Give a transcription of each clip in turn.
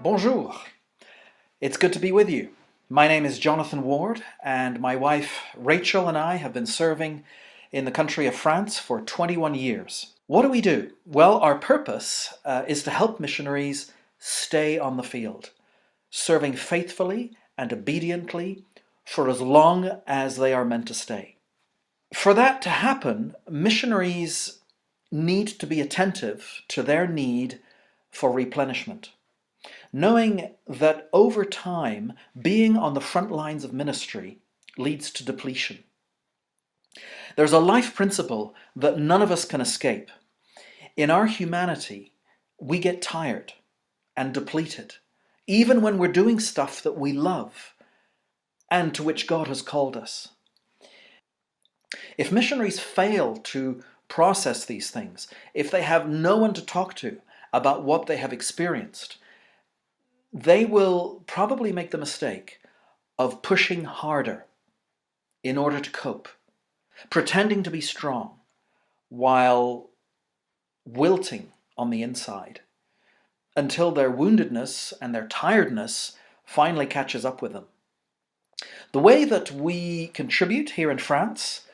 Bonjour. It's good to be with you. My name is Jonathan Ward, and my wife Rachel and I have been serving in the country of France for 21 years. What do we do? Well, our purpose is to help missionaries stay on the field, serving faithfully and obediently for as long as they are meant to stay. For that to happen, missionaries need to be attentive to their need for replenishment, knowing that over time, being on the front lines of ministry leads to depletion. There's a life principle that none of us can escape. In our humanity, we get tired and depleted, even when we're doing stuff that we love and to which God has called us. If missionaries fail to process these things, if they have no one to talk to about what they have experienced, they will probably make the mistake of pushing harder in order to cope, pretending to be strong while wilting on the inside, until their woundedness and their tiredness finally catches up with them. The way that we contribute here in France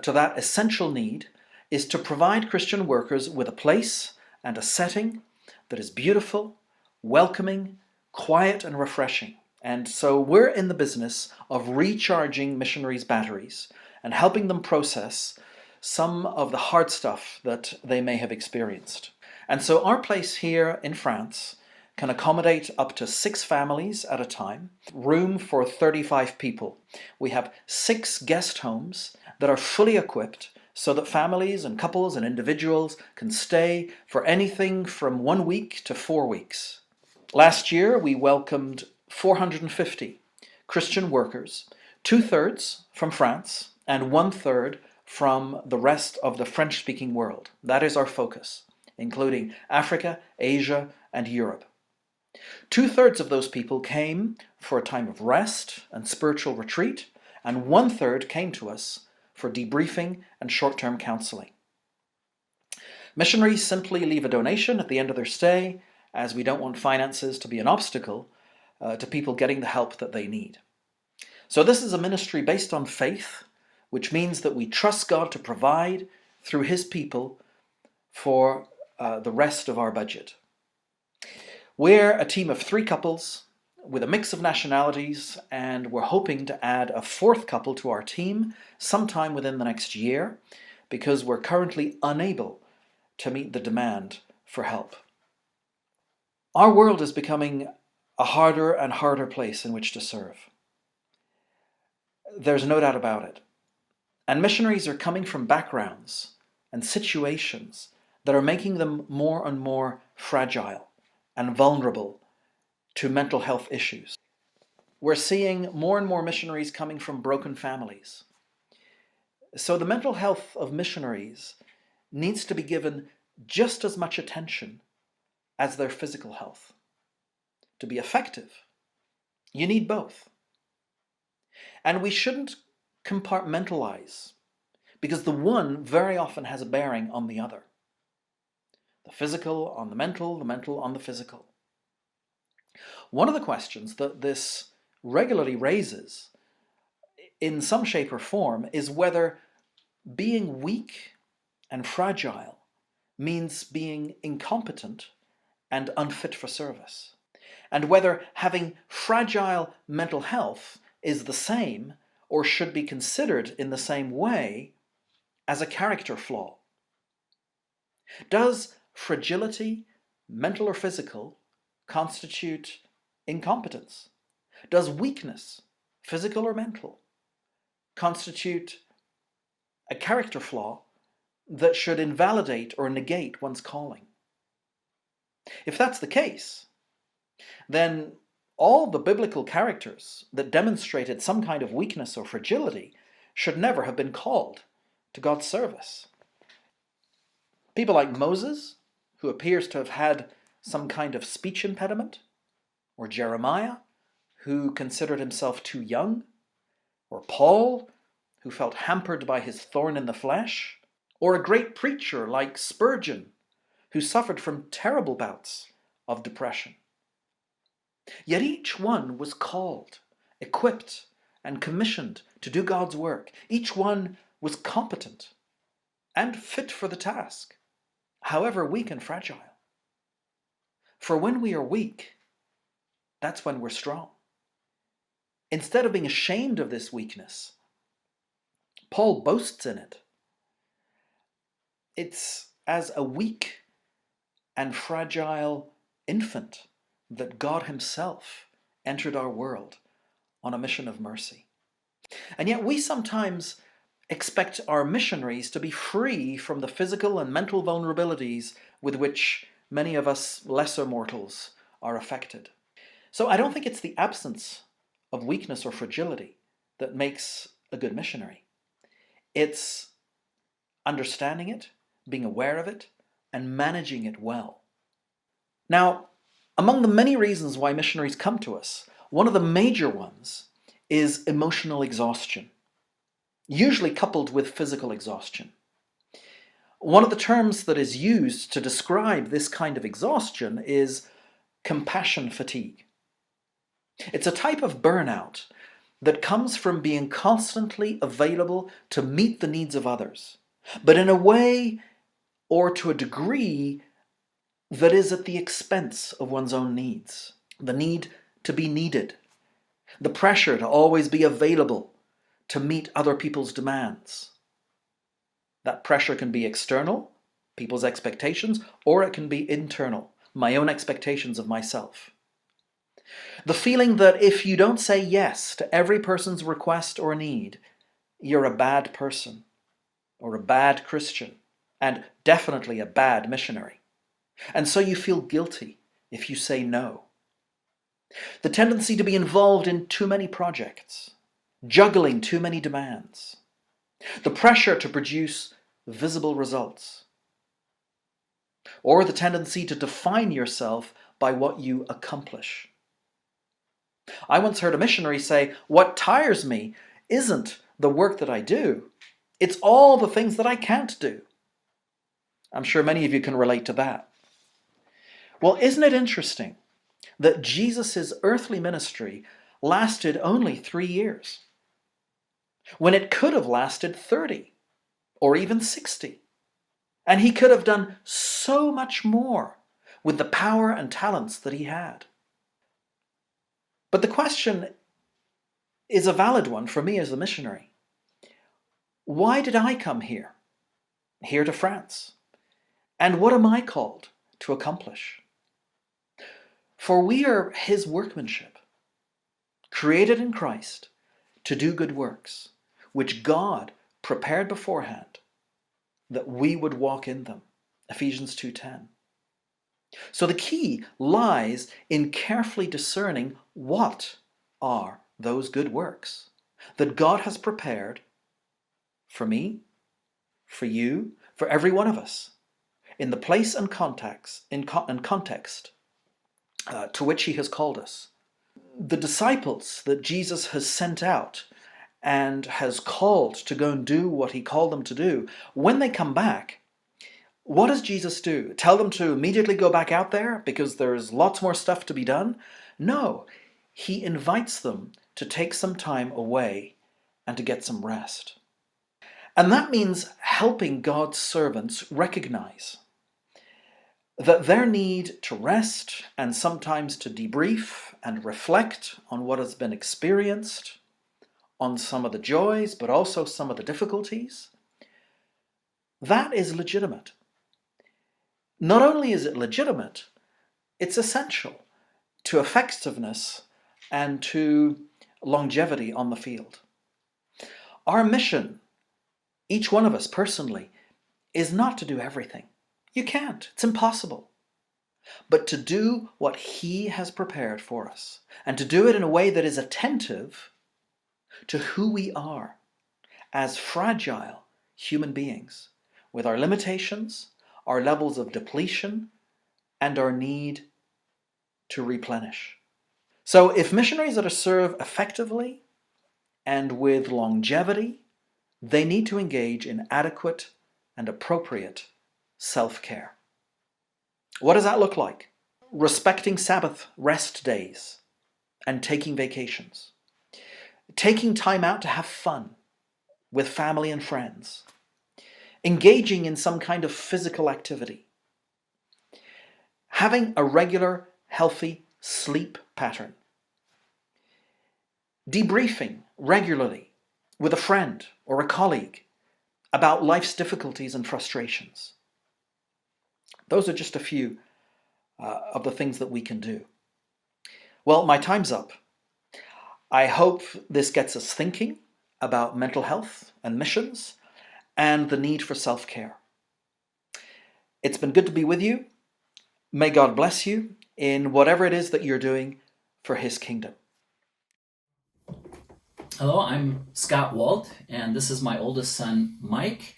to that essential need is to provide Christian workers with a place and a setting that is beautiful, welcoming, quiet and refreshing. And so we're in the business of recharging missionaries' batteries and helping them process some of the hard stuff that they may have experienced. And so our place here in France can accommodate up to 6 families at a time, room for 35 people. We have 6 guest homes that are fully equipped so that families and couples and individuals can stay for anything from 1 week to 4 weeks. Last year, we welcomed 450 Christian workers, 2/3 from France and 1/3 from the rest of the French-speaking world. That is our focus, including Africa, Asia, and Europe. 2/3 of those people came for a time of rest and spiritual retreat, and 1/3 came to us for debriefing and short-term counseling. Missionaries simply leave a donation at the end of their stay, as we don't want finances to be an obstacle to people getting the help that they need. So this is a ministry based on faith, which means that we trust God to provide through His people for the rest of our budget. We're a team of 3 couples with a mix of nationalities, and we're hoping to add a 4th couple to our team sometime within the next year, because we're currently unable to meet the demand for help. Our world is becoming a harder and harder place in which to serve. There's no doubt about it. And missionaries are coming from backgrounds and situations that are making them more and more fragile and vulnerable to mental health issues. We're seeing more and more missionaries coming from broken families. So the mental health of missionaries needs to be given just as much attention as their physical health. To be effective, you need both. And we shouldn't compartmentalize, because the one very often has a bearing on the other. The physical on the mental on the physical. One of the questions that this regularly raises, in some shape or form, is whether being weak and fragile means being incompetent and unfit for service, and whether having fragile mental health is the same or should be considered in the same way as a character flaw. Does fragility, mental or physical, constitute incompetence? Does weakness, physical or mental, constitute a character flaw that should invalidate or negate one's calling? If that's the case, then all the biblical characters that demonstrated some kind of weakness or fragility should never have been called to God's service. People like Moses, who appears to have had some kind of speech impediment, or Jeremiah, who considered himself too young, or Paul, who felt hampered by his thorn in the flesh, or a great preacher like Spurgeon, who suffered from terrible bouts of depression. Yet each one was called, equipped, and commissioned to do God's work. Each one was competent and fit for the task, however weak and fragile. For when we are weak, that's when we're strong. Instead of being ashamed of this weakness, Paul boasts in it. It's as a weak and fragile infant that God himself entered our world on a mission of mercy. And yet we sometimes expect our missionaries to be free from the physical and mental vulnerabilities with which many of us lesser mortals are affected. So I don't think it's the absence of weakness or fragility that makes a good missionary. It's understanding it, being aware of it, and managing it well. Now, among the many reasons why missionaries come to us, one of the major ones is emotional exhaustion, usually coupled with physical exhaustion. One of the terms that is used to describe this kind of exhaustion is compassion fatigue. It's a type of burnout that comes from being constantly available to meet the needs of others, but in a way or to a degree that is at the expense of one's own needs. The need to be needed, the pressure to always be available to meet other people's demands. That pressure can be external, people's expectations, or it can be internal, my own expectations of myself. The feeling that if you don't say yes to every person's request or need, you're a bad person, or a bad Christian, and definitely a bad missionary. And so you feel guilty if you say no. The tendency to be involved in too many projects, juggling too many demands. The pressure to produce visible results. Or the tendency to define yourself by what you accomplish. I once heard a missionary say, "What tires me isn't the work that I do, it's all the things that I can't do." I'm sure many of you can relate to that. Well, isn't it interesting that Jesus' earthly ministry lasted only 3 years, when it could have lasted 30 or even 60? And he could have done so much more with the power and talents that he had. But the question is a valid one for me as a missionary. Why did I come here to France? And what am I called to accomplish? For we are his workmanship, created in Christ to do good works, which God prepared beforehand that we would walk in them. Ephesians 2:10. So the key lies in carefully discerning what are those good works that God has prepared for me, for you, for every one of us, in the place and context to which he has called us. The disciples that Jesus has sent out and has called to go and do what he called them to do, when they come back, what does Jesus do? Tell them to immediately go back out there because there's lots more stuff to be done? No, he invites them to take some time away and to get some rest. And that means helping God's servants recognize that their need to rest and sometimes to debrief and reflect on what has been experienced, on some of the joys, but also some of the difficulties, that is legitimate. Not only is it legitimate, it's essential to effectiveness and to longevity on the field. Our mission, each one of us personally, is not to do everything. You can't. It's impossible. But to do what he has prepared for us, and to do it in a way that is attentive to who we are as fragile human beings, with our limitations, our levels of depletion, and our need to replenish. So if missionaries are to serve effectively and with longevity, they need to engage in adequate and appropriate self-care. What does that look like? Respecting Sabbath rest days and taking vacations, taking time out to have fun with family and friends, engaging in some kind of physical activity, having a regular, healthy sleep pattern, debriefing regularly with a friend or a colleague about life's difficulties and frustrations. Those are just a few of the things that we can do. Well, my time's up. I hope this gets us thinking about mental health and missions and the need for self-care. It's been good to be with you. May God bless you in whatever it is that you're doing for His kingdom. Hello, I'm Scott Walt, and this is my oldest son, Mike.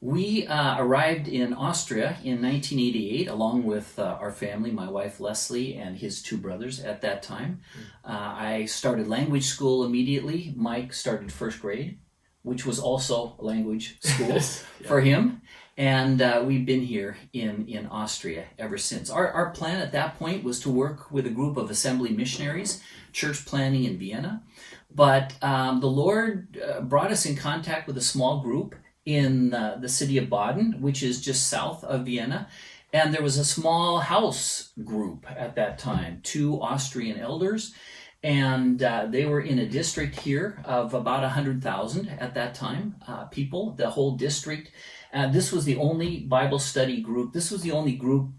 We arrived in Austria in 1988, along with our family, my wife Leslie and his two brothers at that time. I started language school immediately. Mike started first grade, which was also a language school for him. And we've been here in Austria ever since. Our plan at that point was to work with a group of assembly missionaries, church planting in Vienna. But the Lord brought us in contact with a small group in the city of Baden, which is just south of Vienna. And there was a small house group at that time, 2 Austrian elders. And they were in a district here of about 100,000 at that time, people, the whole district. This was the only Bible study group. This was the only group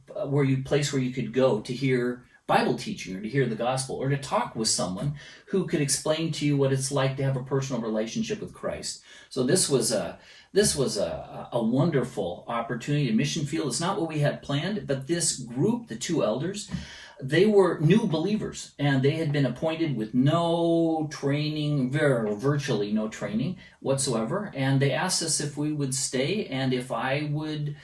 place where you could go to hear Bible teaching or to hear the gospel or to talk with someone who could explain to you what it's like to have a personal relationship with Christ. So this was a wonderful opportunity, a mission field. It's not what we had planned, but this group, the 2 elders, they were new believers, and they had been appointed with no training, virtually no training whatsoever. And they asked us if we would stay and if I would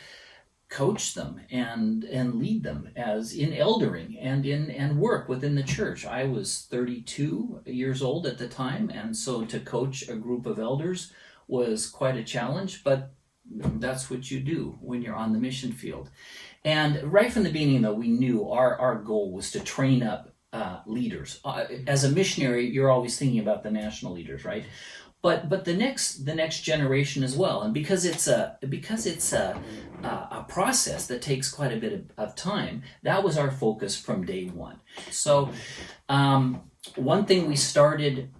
coach them and lead them as in eldering and work within the church. I was 32 years old at the time, and so to coach a group of elders was quite a challenge, but that's what you do when you're on the mission field. And right from the beginning, though, we knew our goal was to train up leaders. As a missionary, you're always thinking about the national leaders, right? But the next generation as well. And because it's a process that takes quite a bit of time, that was our focus from day one. So one thing we started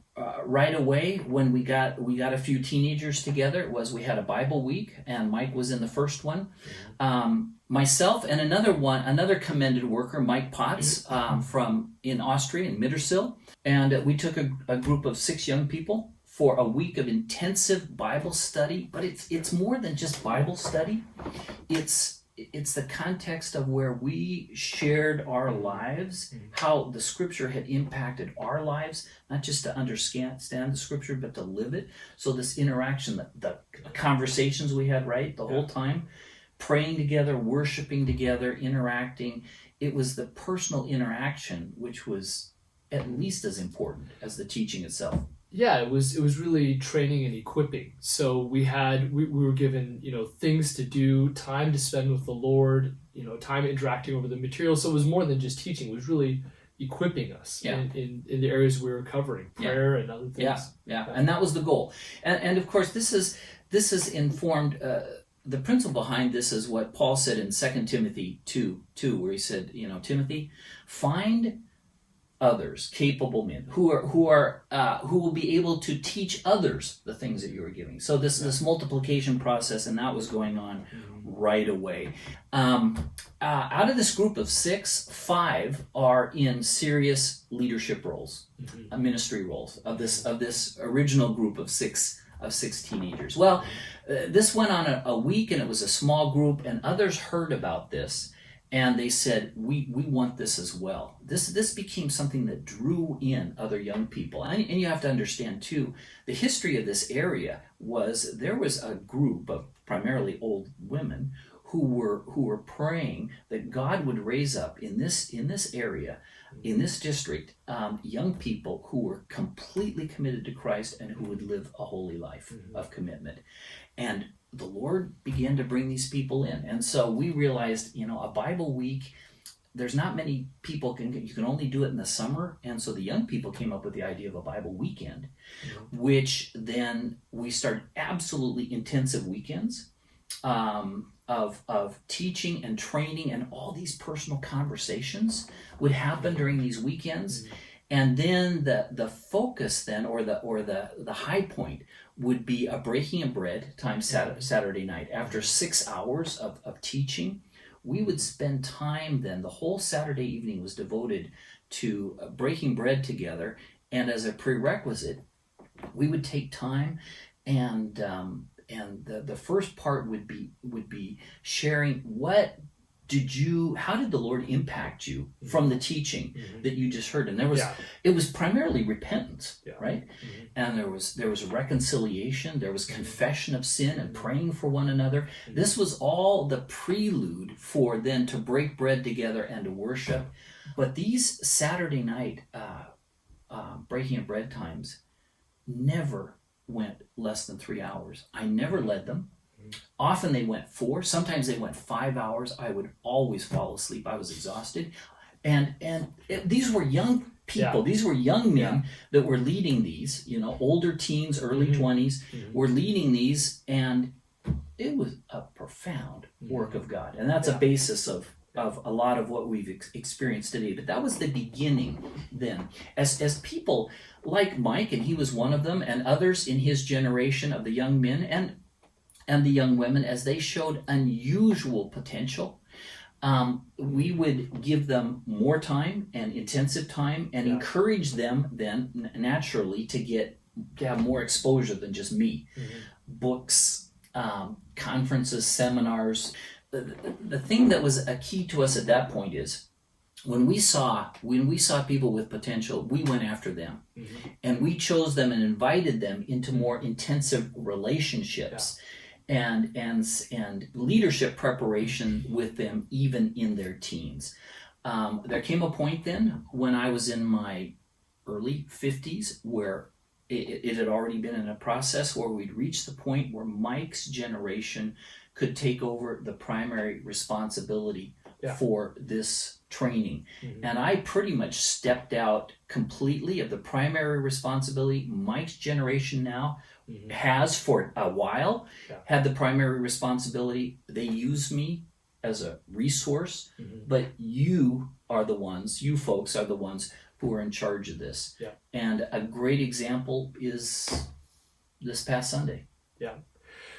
right away when we got a few teenagers together was we had a Bible week, and Mike was in the first one. Myself and another commended worker, Mike Potts, from in Austria, in Mittersill, and we took a group of 6 young people for a week of intensive Bible study. But it's more than just Bible study. It's the context of where we shared our lives, how the Scripture had impacted our lives, not just to understand the Scripture, but to live it. So this interaction, the conversations we had, right, the whole time, praying together, worshiping together, interacting. It was the personal interaction which was at least as important as the teaching itself. Yeah, it was really training and equipping. So we were given, things to do, time to spend with the Lord, time interacting over the material. So it was more than just teaching. It was really equipping us in the areas we were covering, prayer and other things. Yeah. And that was the goal. And of course, this is informed. The principle behind this is what Paul said in 2 Timothy 2, where he said, Timothy, find others, capable men who will be able to teach others the things that you are giving. So this multiplication process, and that was going on right away. Out of this group of 6, 5 are in serious leadership roles, ministry roles of this original group of six teenagers. Well, this went on a week, and it was a small group, and others heard about this. And they said, we want this as well. This became something that drew in other young people. And you have to understand, too, the history of this area was there was a group of primarily old women who were praying that God would raise up in this area, in this district, young people who were completely committed to Christ and who would live a holy life of commitment. And the Lord began to bring these people in. And so we realized, a Bible week, there's not many people you can only do it in the summer, and so the young people came up with the idea of a Bible weekend, which then we started absolutely intensive weekends of teaching and training, and all these personal conversations would happen during these weekends. And then the focus then, or the high point, would be a breaking of bread time Saturday night. After 6 hours of teaching, we would spend time then, the whole Saturday evening was devoted to breaking bread together. And as a prerequisite, we would take time, and the first part would be sharing how did the Lord impact you from the teaching that you just heard? And it was primarily repentance, right? And there was reconciliation, there was confession of sin and praying for one another. This was all the prelude for then to break bread together and to worship. But these Saturday night breaking of bread times never went less than 3 hours. I never led them. Often they went 4, sometimes they went 5 hours. I would always fall asleep. I was exhausted. These were young people. These were young men that were leading these, older teens, early 20s, were leading these, and it was a profound work of God. And that's a basis of a lot of what we've experienced today. But that was the beginning then. As people like Mike, and he was one of them, and others in his generation of the young men and the young women, as they showed unusual potential, we would give them more time and intensive time, and encourage them then naturally to have more exposure than just me. Books, conferences, seminars. The thing that was a key to us at that point is when we saw people with potential, we went after them, and we chose them and invited them into more intensive relationships. And leadership preparation with them, even in their teens. There came a point then when I was in my early 50s where it had already been in a process where we'd reached the point where Mike's generation could take over the primary responsibility for this training. And I pretty much stepped out completely of the primary responsibility. Mike's generation now has for a while had the primary responsibility. They use me as a resource, but you folks are the ones who are in charge of this. And a great example is this past Sunday.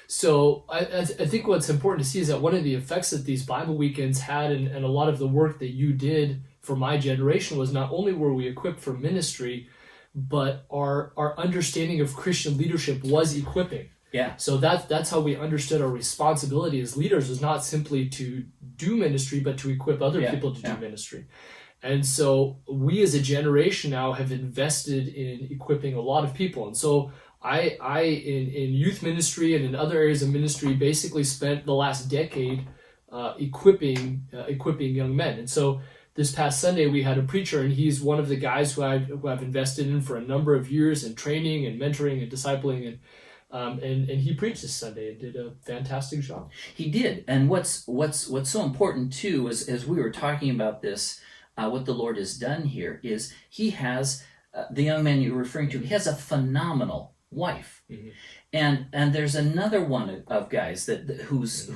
So I think what's important to see is that one of the effects that these Bible weekends had, and a lot of the work that you did for my generation, was not only were we equipped for ministry, but our understanding of Christian leadership was equipping. So that's how we understood our responsibility as leaders, was not simply to do ministry, but to equip other people to do ministry. And so we as a generation now have invested in equipping a lot of people. And so I in youth ministry and in other areas of ministry basically spent the last decade equipping young men. And so this past Sunday we had a preacher, and he's one of the guys who I've invested in for a number of years in training and mentoring and discipling, and he preached this Sunday and did a fantastic job. He did. And what's so important too is, as we were talking about this, what the Lord has done here is he has the young man you're referring to. He has a phenomenal wife. And there's another one of guys who's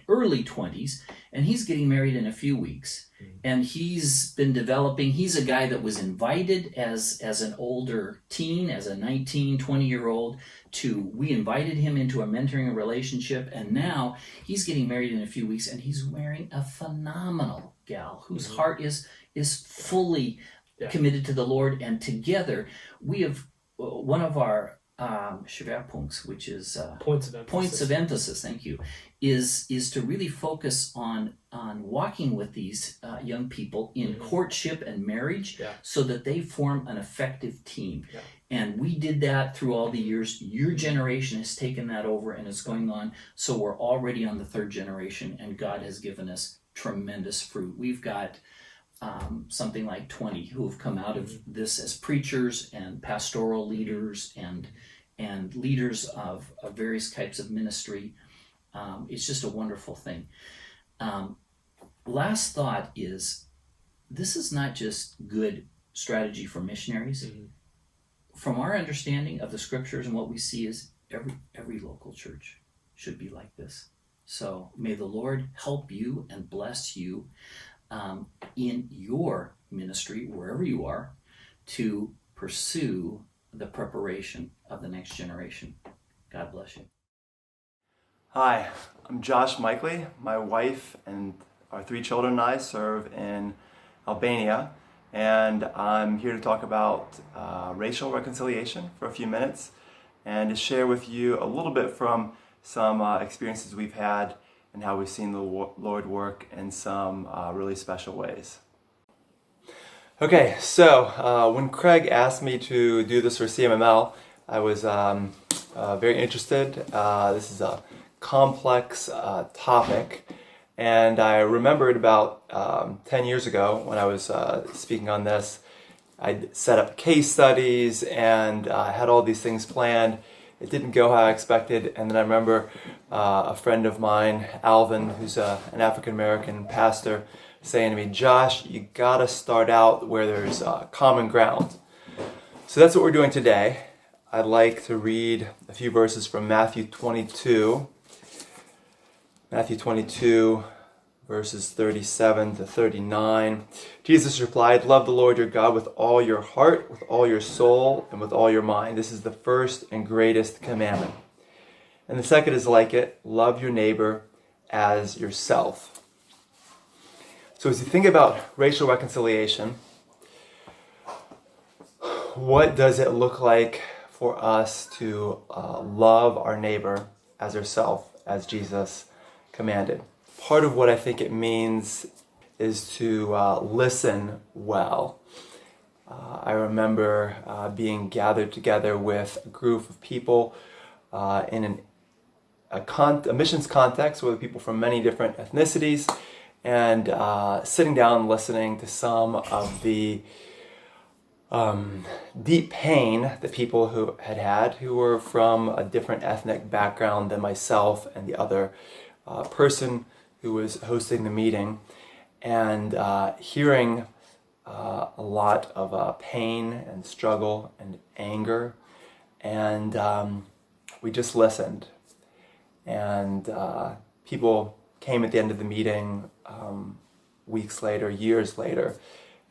early 20s, and he's getting married in a few weeks. And he's been developing. He's a guy that was invited as an older teen, as a 19, 20-year-old, we invited him into a mentoring relationship, and now he's getting married in a few weeks, and he's marrying a phenomenal gal whose heart is fully committed to the Lord. And together we have one of our Schwerpunkts, which is points of emphasis. Thank you. Is to really focus on walking with these young people in courtship and marriage, so that they form an effective team. And we did that through all the years. Your generation has taken that over, and it's going on. So we're already on the 3rd generation, and God has given us tremendous fruit. We've got something like 20 who have come out of this as preachers and pastoral leaders and leaders of various types of ministry. It's just a wonderful thing. last thought is, this is not just good strategy for missionaries. Mm-hmm. From our understanding of the scriptures and what we see is every local church should be like this. So may the Lord help you and bless you in your ministry, wherever you are, to pursue the preparation of the next generation. God bless you. Hi, I'm Josh Miekley. My wife and our 3 children and I serve in Albania, and I'm here to talk about racial reconciliation for a few minutes and to share with you a little bit from some experiences we've had and how we've seen the Lord work in some really special ways. Okay, so when Craig asked me to do this for CMML, I was very interested. This is a complex topic, and I remembered about 10 years ago when I was speaking on this, I set up case studies and had all these things planned. It didn't go how I expected, and then I remember a friend of mine, Alvin, who's an African-American pastor, saying to me, Josh, you gotta start out where there's common ground. So that's what we're doing today. I'd like to read a few verses from Matthew 22. Matthew 22, verses 37 to 39. Jesus replied, love the Lord your God with all your heart, with all your soul, and with all your mind. This is the first and greatest commandment. And the second is like it, love your neighbor as yourself. So as you think about racial reconciliation, what does it look like for us to love our neighbor as ourselves, as Jesus commanded? Part of what I think it means is to listen well. I remember being gathered together with a group of people in a missions context with people from many different ethnicities, and sitting down and listening to some of the deep pain that people who who were from a different ethnic background than myself and the other person who was hosting the meeting, and hearing a lot of pain and struggle and anger, and we just listened. And people came at the end of the meeting weeks later, years later,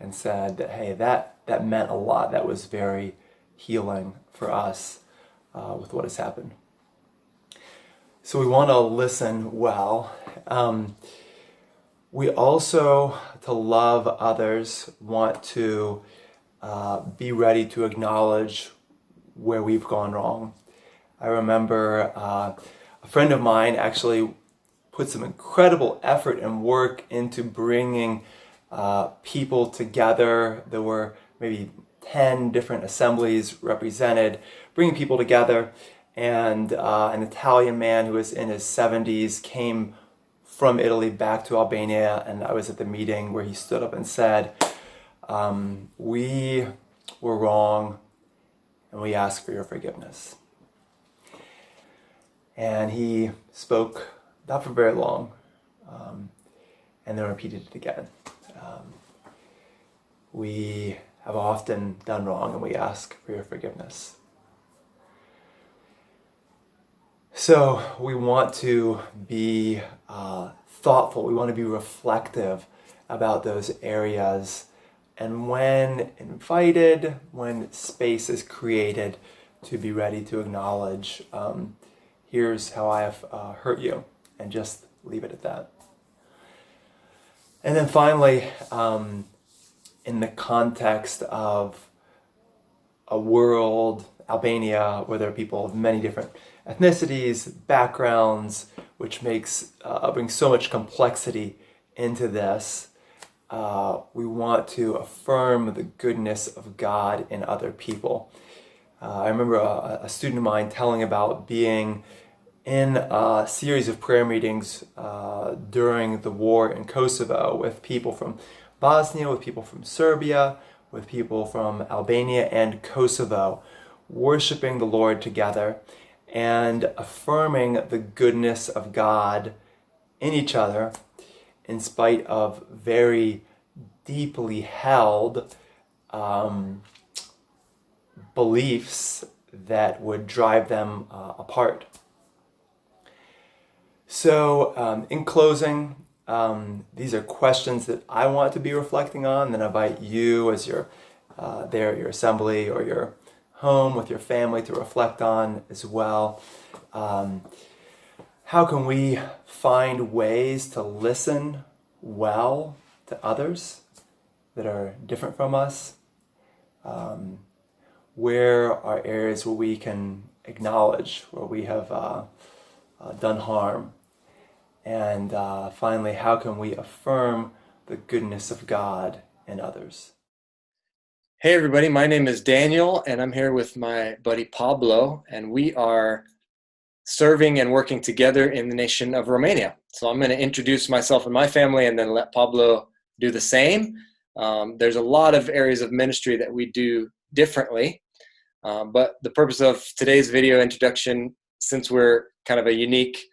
and said that, hey, that meant a lot. That was very healing for us with what has happened. So we want to listen well. We also, to love others, want to be ready to acknowledge where we've gone wrong. I remember a friend of mine actually put some incredible effort and work into bringing people together. There were maybe 10 different assemblies represented, bringing people together. And an Italian man who was in his 70s came from Italy back to Albania, and I was at the meeting where he stood up and said, we were wrong, and we ask for your forgiveness. And he spoke not for very long, and then repeated it again. We have often done wrong, and we ask for your forgiveness. So we want to be thoughtful. We want to be reflective about those areas. And when invited, when space is created, to be ready to acknowledge, here's how I have hurt you, and just leave it at that. And then finally, in the context of a world, Albania, where there are people of many different ethnicities, backgrounds, which brings so much complexity into this, we want to affirm the goodness of God in other people. I remember a student of mine telling about being in a series of prayer meetings during the war in Kosovo with people from Bosnia, with people from Serbia, with people from Albania and Kosovo, worshiping the Lord together and affirming the goodness of God in each other in spite of very deeply held beliefs that would drive them apart. So in closing, these are questions that I want to be reflecting on, and I invite you as you're there at your assembly or your home with your family to reflect on as well. How can we find ways to listen well to others that are different from us? Where are areas where we can acknowledge where we have done harm? And finally, how can we affirm the goodness of God in others? Hey everybody, my name is Daniel and I'm here with my buddy Pablo, and we are serving and working together in the nation of Romania. So I'm going to introduce myself and my family and then let Pablo do the same. There's a lot of areas of ministry that we do differently, but the purpose of today's video introduction, since we're kind of a unique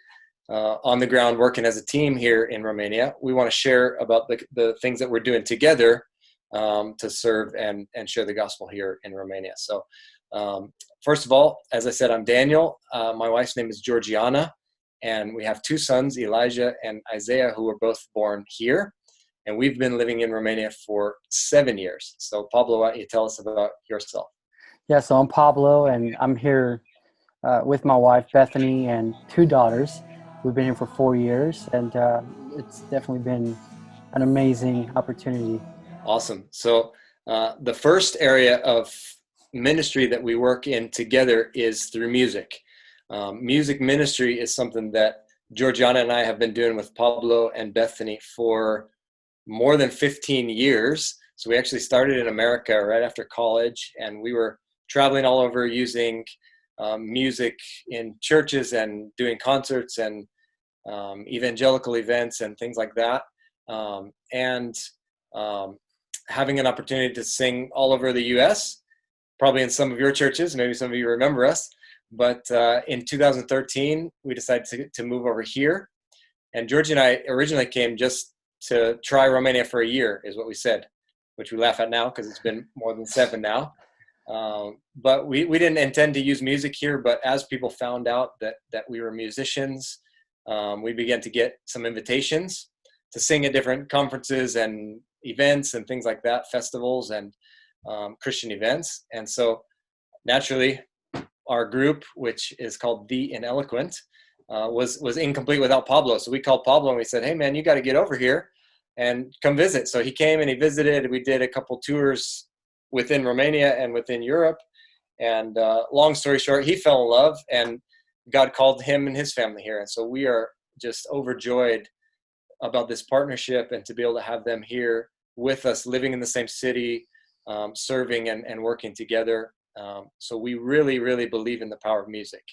on the ground working as a team here in Romania, we want to share about the things that we're doing together to serve and share the gospel here in Romania. So first of all, as I said, I'm Daniel. My wife's name is Georgiana, and we have two sons, Elijah and Isaiah, who were both born here. And we've been living in Romania for 7 years. So Pablo, why don't you tell us about yourself? Yeah, so I'm Pablo, and I'm here with my wife, Bethany, and two daughters. We've been here for 4 years, and it's definitely been an amazing opportunity. Awesome. So the first area of ministry that we work in together is through music. Music ministry is something that Georgiana and I have been doing with Pablo and Bethany for more than 15 years. So we actually started in America right after college, and we were traveling all over using music in churches and doing concerts and evangelical events and things like that. Having an opportunity to sing all over the U.S., probably in some of your churches, maybe some of you remember us. But in 2013, we decided to move over here. And Georgie and I originally came just to try Romania for a year, is what we said, which we laugh at now because it's been more than 7 now. But we didn't intend to use music here. But as people found out that we were musicians, we began to get some invitations to sing at different conferences and events and things like that, festivals and Christian events. And so naturally, our group, which is called The Ineloquent, was incomplete without Pablo. So we called Pablo and we said, hey man, you got to get over here and come visit. So he came and he visited. We did a couple tours within Romania and within Europe. And long story short, he fell in love and God called him and his family here. And so we are just overjoyed about this partnership and to be able to have them here with us, living in the same city, serving and working together. So we really, really believe in the power of music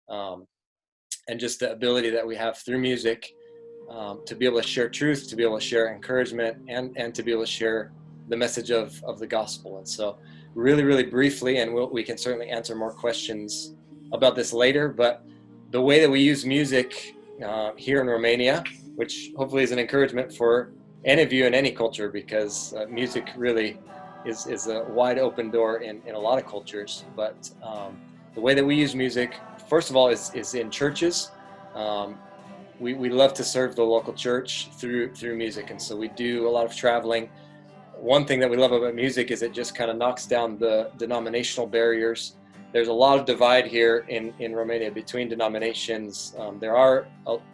and just the ability that we have through music to be able to share truth, to be able to share encouragement, and to be able to share the message of the gospel. And so really, really briefly, and we can certainly answer more questions about this later, but the way that we use music here in Romania, which hopefully is an encouragement for any of you in any culture, because music really is a wide open door in a lot of cultures. But the way that we use music, first of all, is in churches. We love to serve the local church through music, and so we do a lot of traveling. One thing that we love about music is it just kind of knocks down the denominational barriers. There's a lot of divide here in Romania between denominations. There are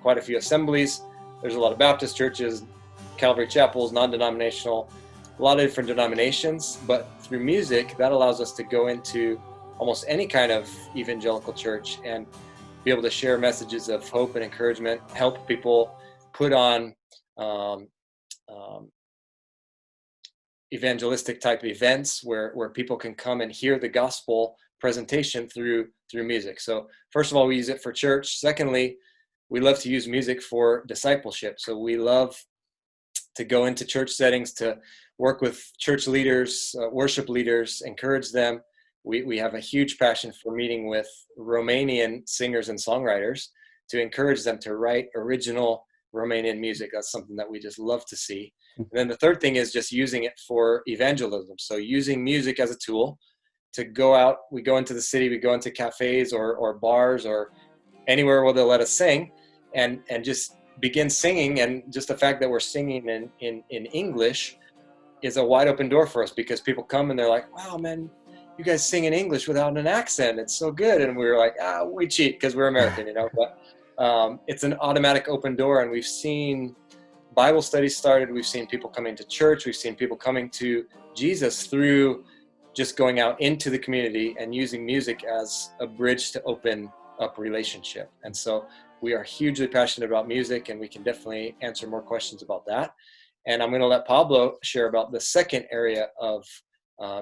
quite a few assemblies. There's a lot of Baptist churches, Calvary chapels, non-denominational, a lot of different denominations. But through music, that allows us to go into almost any kind of evangelical church and be able to share messages of hope and encouragement, help people put on evangelistic type events where people can come and hear the gospel presentation through music. So first of all, we use it for church. Secondly, we love to use music for discipleship. So we love to go into church settings to work with church leaders, worship leaders, encourage them. We have a huge passion for meeting with Romanian singers and songwriters to encourage them to write original Romanian music. That's something that we just love to see. And then the third thing is just using it for evangelism. So using music as a tool to go out. We go into the city, we go into cafes or bars or anywhere where they'll let us sing, and just begin singing. And just the fact that we're singing in English is a wide open door for us, because people come and they're like, wow, man, you guys sing in English without an accent. It's so good. And we were like, we cheat because we're American, but it's an automatic open door. And we've seen Bible studies started. We've seen people coming to church. We've seen people coming to Jesus through just going out into the community and using music as a bridge to open up relationship. And so we are hugely passionate about music, and we can definitely answer more questions about that. And I'm going to let Pablo share about the second area of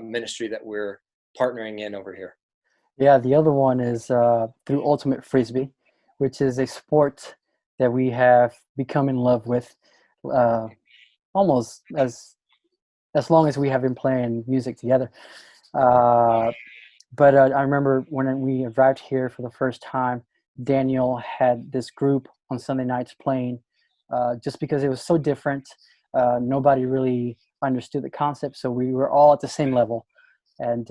ministry that we're partnering in over here. Yeah, the other one is through Ultimate Frisbee, which is a sport that we have become in love with almost as long as we have been playing music together. But I remember when we arrived here for the first time, Daniel had this group on Sunday nights playing just because it was so different. Nobody really understood the concept, so we were all at the same level. And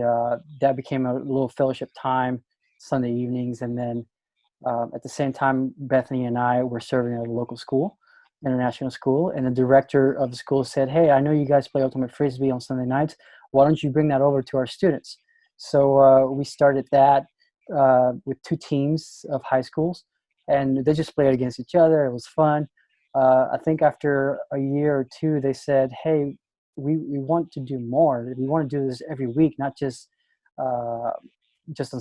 that became a little fellowship time Sunday evenings. And then at the same time, Bethany and I were serving at a local school, international school, and the director of the school said, hey, I know you guys play Ultimate Frisbee on Sunday nights. Why don't you bring that over to our students? So we started that with 2 teams of high schools, and they just played against each other. It was fun. I think after a year or 2, they said, hey, we want to do more. We want to do this every week, not just on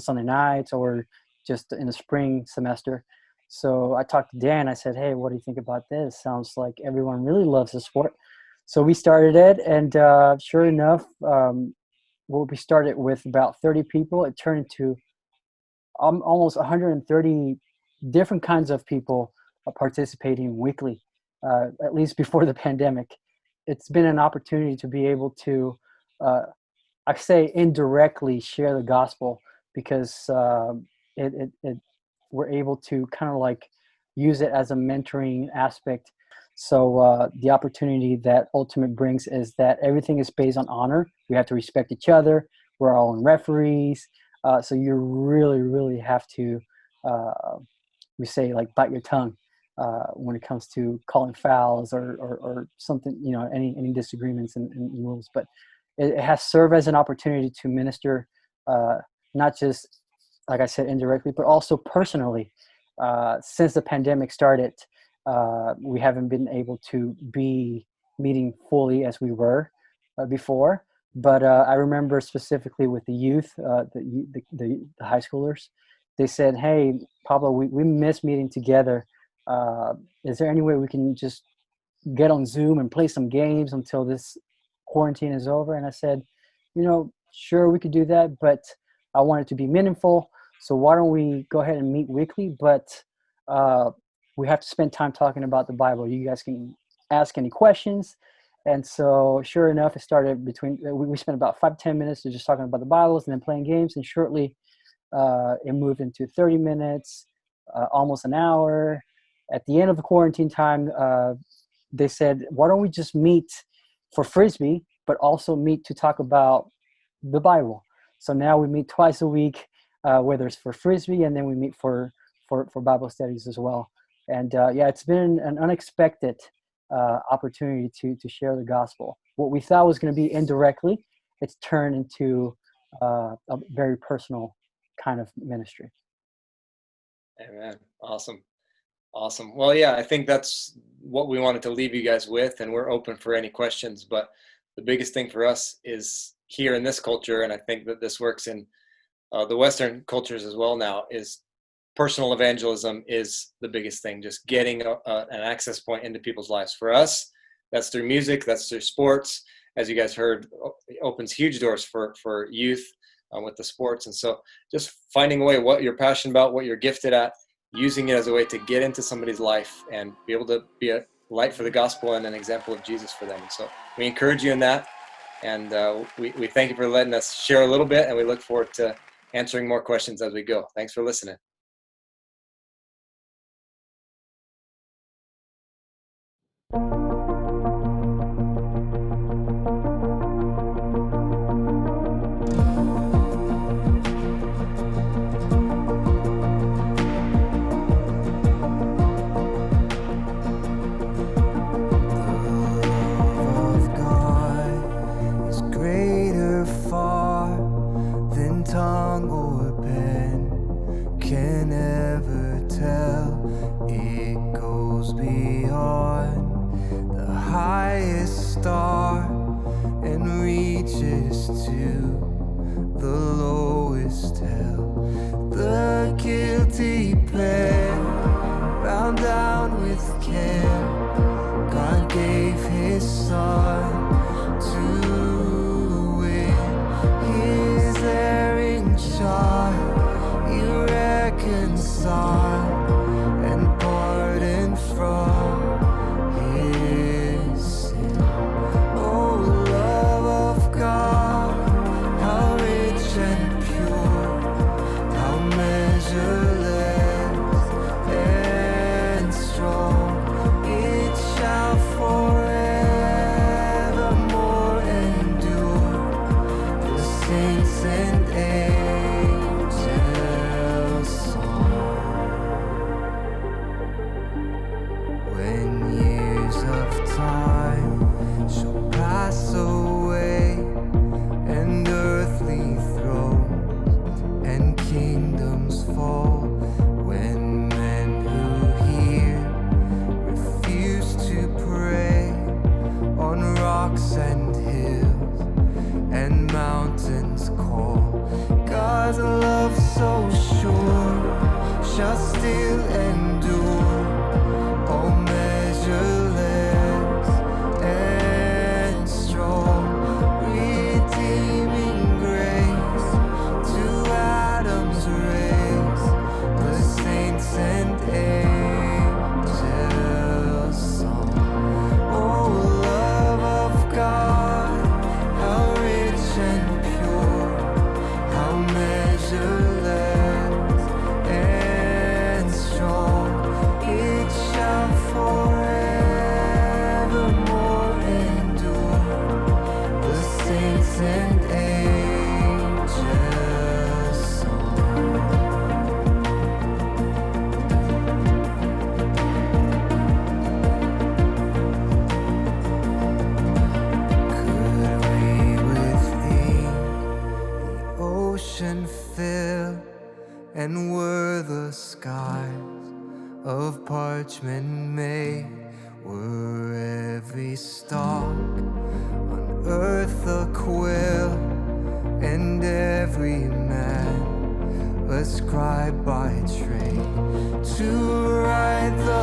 Sunday nights or just in the spring semester. So I talked to Dan. I said, hey, what do you think about this? Sounds like everyone really loves the sport. So we started it, and sure enough, we started with about 30 people. It turned into almost 130 different kinds of people participating weekly, at least before the pandemic. It's been an opportunity to be able to, I say indirectly, share the gospel, because we're able to kind of like use it as a mentoring aspect. So the opportunity that Ultimate brings is that everything is based on honor. We have to respect each other. We're all in referees. So you really, really have to, we say, like, bite your tongue when it comes to calling fouls or something, any disagreements and rules. But it has served as an opportunity to minister, not just, like I said, indirectly, but also personally. Since the pandemic started, we haven't been able to be meeting fully as we were before. But I remember specifically with the youth, the high schoolers, they said, hey, Pablo, we miss meeting together. Is there any way we can just get on Zoom and play some games until this quarantine is over? And I said, sure, we could do that, but I want it to be meaningful. So why don't we go ahead and meet weekly? But we have to spend time talking about the Bible. You guys can ask any questions. And so sure enough, it started we spent about 5-10 minutes to just talking about the Bibles and then playing games. And shortly it moved into 30 minutes, almost an hour. At the end of the quarantine time, they said, why don't we just meet for Frisbee, but also meet to talk about the Bible? So now we meet twice a week, whether it's for Frisbee, and then we meet for Bible studies as well. And it's been an unexpected opportunity to share the gospel. What we thought was going to be indirectly, it's turned into a very personal kind of ministry. Amen. Awesome. Well, yeah, I think that's what we wanted to leave you guys with, and we're open for any questions. But the biggest thing for us is here in this culture, and I think that this works in the Western cultures as well now, is personal evangelism is the biggest thing. Just getting an access point into people's lives. For us, that's through music, that's through sports. As you guys heard, it opens huge doors for youth with the sports. And so just finding a way, what you're passionate about, what you're gifted at, using it as a way to get into somebody's life and be able to be a light for the gospel and an example of Jesus for them. And so we encourage you in that. And we thank you for letting us share a little bit, and we look forward to answering more questions as we go. Thanks for listening. to the lowest hell. The guilty pair, bound down with care, God gave his son to win. His erring child he reconciled and pardoned from his sin. Oh, love of God, how rich and pure, how measureless and strong, it shall forevermore endure. The saints and angels' song. When years of time shall pass away, and earthly thrones and kingdoms fall, when men who hear refuse to pray on rocks and hills and mountains call, God's love so sure shall still endure, all measureless and strong, redeeming grace to Adam's race, the saints and angels' song. Oh, love of God, how rich and pure, how measureless and strong, it shall forevermore endure. The saints and angels' song. Could we within the ocean fill, and were the skies of parchment made, were every stalk on earth a quill, and every man a scribe by trade, to write the